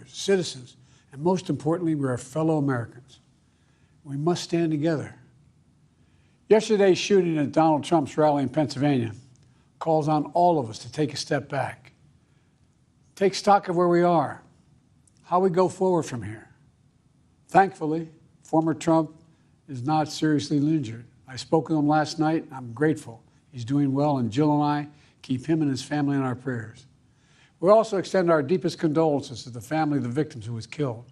citizens, and most importantly, we are fellow Americans. We must stand together. Yesterday's shooting at Donald Trump's rally in Pennsylvania calls on all of us to take a step back, take stock of where we are, how we go forward from here. Thankfully, former Trump is not seriously injured. I spoke with him last night. I'm grateful. He's doing well, and Jill and I keep him and his family in our prayers. We also extend our deepest condolences to the family of the victims who was killed.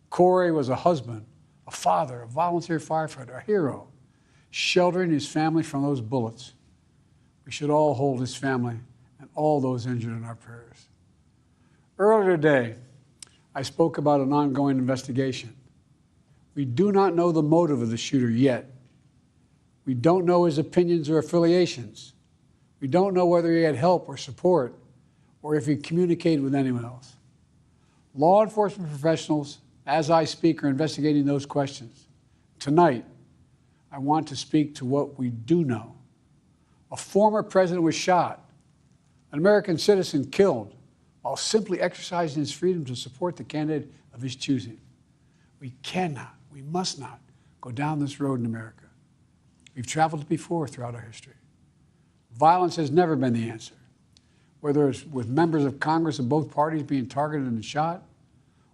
Corey was a husband, a father, a volunteer firefighter, a hero, sheltering his family from those bullets. We should all hold his family and all those injured in our prayers. Earlier today, I spoke about an ongoing investigation. We do not know the motive of the shooter yet. We don't know his opinions or affiliations. We don't know whether he had help or support, or if he communicated with anyone else. Law enforcement professionals, as I speak, are investigating those questions. Tonight, I want to speak to what we do know. A former president was shot, an American citizen killed, while simply exercising his freedom to support the candidate of his choosing. We cannot, we must not go down this road in America. We've traveled it before throughout our history. Violence has never been the answer. Whether it's with members of Congress of both parties being targeted and shot,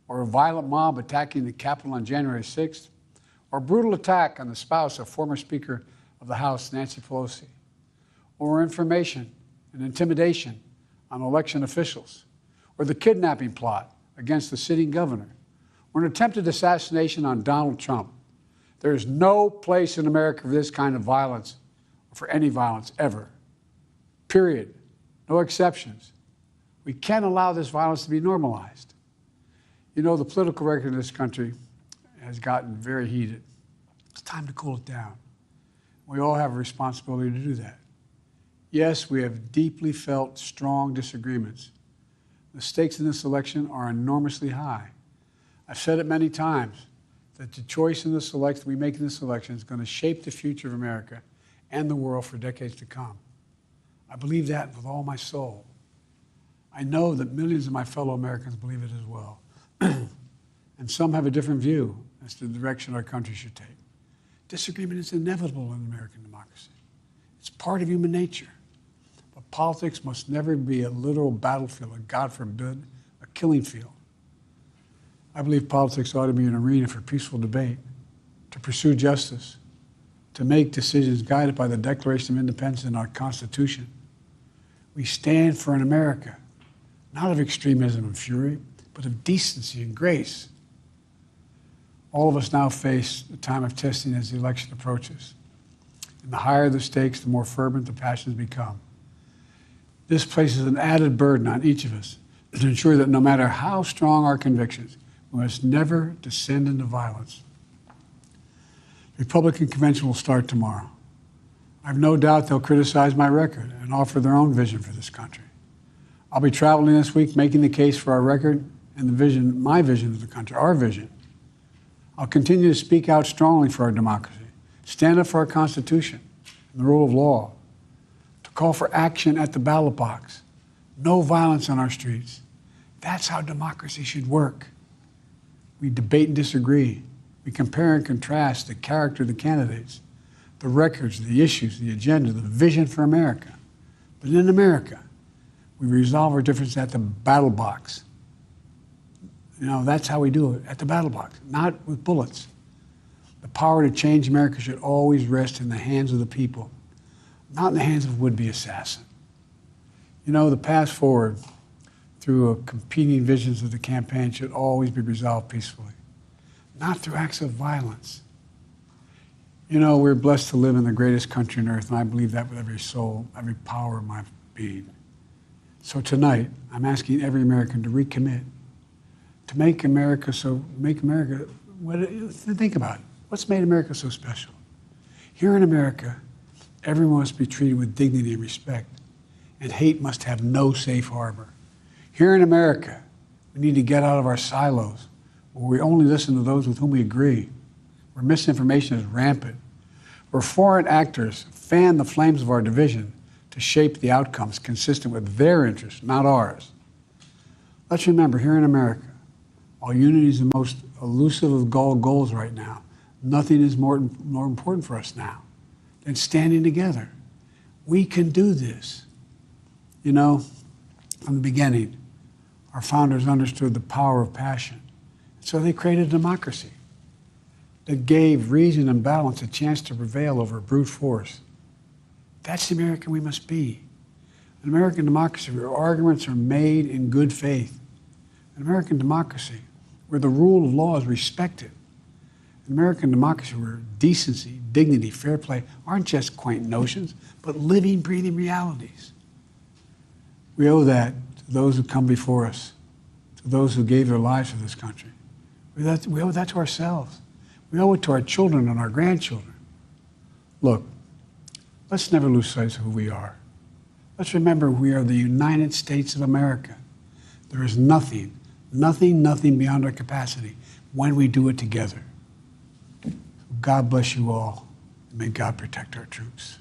or a violent mob attacking the Capitol on January 6th, or a brutal attack on the spouse of former Speaker of the House, Nancy Pelosi, or information and intimidation on election officials, or the kidnapping plot against the sitting governor, or an attempted assassination on Donald Trump. There is no place in America for this kind of violence, or for any violence ever. Period. No exceptions. We can't allow this violence to be normalized. You know, the political record in this country has gotten very heated. It's time to cool it down. We all have a responsibility to do that. Yes, we have deeply felt strong disagreements. The stakes in this election are enormously high. I've said it many times that the choice in this election we make in this election is going to shape the future of America and the world for decades to come. I believe that with all my soul. I know that millions of my fellow Americans believe it as well. And some have a different view as to the direction our country should take. Disagreement is inevitable in American democracy. It's part of human nature. But politics must never be a literal battlefield, or God forbid, a killing field. I believe politics ought to be an arena for peaceful debate, to pursue justice, to make decisions guided by the Declaration of Independence and our Constitution. We stand for an America, not of extremism and fury, but of decency and grace. All of us now face a time of testing as the election approaches. And the higher the stakes, the more fervent the passions become. This places an added burden on each of us to ensure that no matter how strong our convictions, we must never descend into violence. The Republican convention will start tomorrow. I have no doubt they'll criticize my record and offer their own vision for this country. I'll be traveling this week making the case for our record and the vision, my vision of the country, our vision. I'll continue to speak out strongly for our democracy, stand up for our Constitution and the rule of law, to call for action at the ballot box, no violence on our streets. That's how democracy should work. We debate and disagree. We compare and contrast the character of the candidates, the records, the issues, the agenda, the vision for America. But in America, we resolve our differences at the battle box. You know, that's how we do it, at the battle box, not with bullets. The power to change America should always rest in the hands of the people, not in the hands of a would-be assassin. You know, the path forward through competing visions of the campaign should always be resolved peacefully, not through acts of violence. You know, we're blessed to live in the greatest country on earth, and I believe that with every soul, every power of my being. So tonight, I'm asking every American to recommit, to think about it. What's made America so special? Here in America, everyone must be treated with dignity and respect, and hate must have no safe harbor. Here in America, we need to get out of our silos, where we only listen to those with whom we agree, where misinformation is rampant, where foreign actors fan the flames of our division to shape the outcomes consistent with their interests, not ours. Let's remember, here in America, While unity is the most elusive of all goals right now, nothing is more important for us now than standing together. We can do this. You know, from the beginning, our founders understood the power of passion. So they created a democracy that gave reason and balance a chance to prevail over brute force. That's the American we must be. An American democracy where arguments are made in good faith. An American democracy where the rule of law is respected. An American democracy where decency, dignity, fair play aren't just quaint notions, but living, breathing realities. We owe that to those who come before us, to those who gave their lives for this country. We owe that to ourselves. We owe it to our children and our grandchildren. Look, let's never lose sight of who we are. Let's remember we are the United States of America. There is nothing beyond our capacity when we do it together. God bless you all, and may God protect our troops.